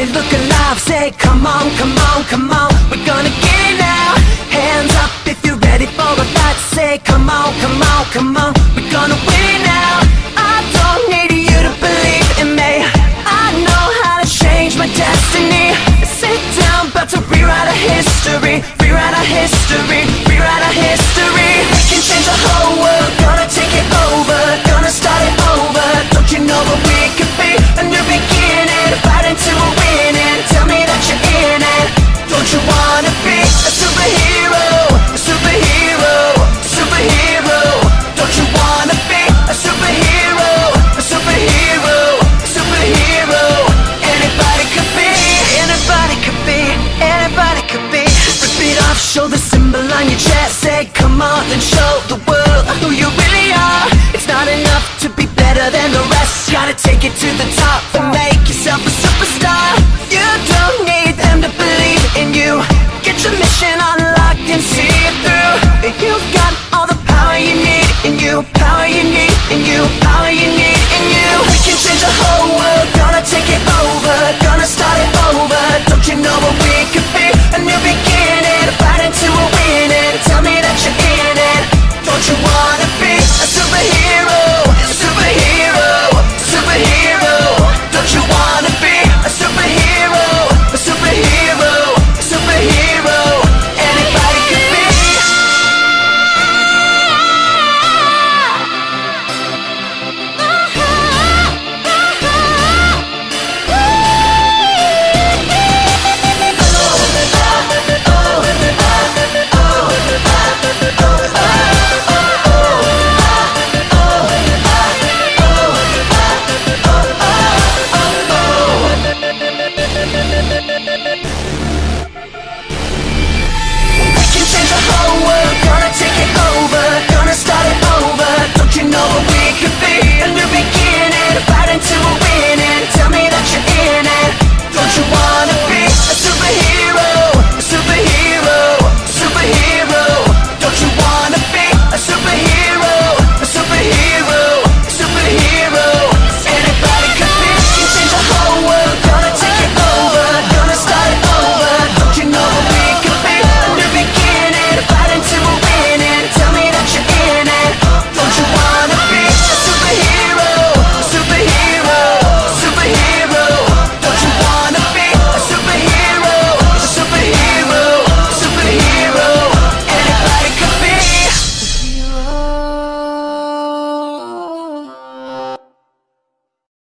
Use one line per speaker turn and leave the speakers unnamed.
Look alive, say come on, come on, come on. We're gonna get it now. Hands up if you're ready for the fight. Say come on, come on, come on. We're gonna win it now. I don't need you to believe in me. I know how to change my destiny. Sit down, about to rewrite our history. Rewrite our history, rewrite our history. We can change the whole world, gonna take it over. Gonna start it over. Don't you know what we could be? A new beginning, fighting to a winning. Tell me that you're in it. Don't you wanna be a superhero? A superhero, superhero. Don't you wanna be a superhero? A superhero, superhero. Anybody could be, anybody could be, anybody could be. Rip it off, show the symbol on your chest. Say come on and show the world who you really are. It's not enough to be better than the rest. Gotta take it to the top and make yourself a superstar. You don't need them to believe in you. Get your mission unlocked and see it through. You've got all the power you need in you. Power you need in you. Power you need in you. We can change the whole world.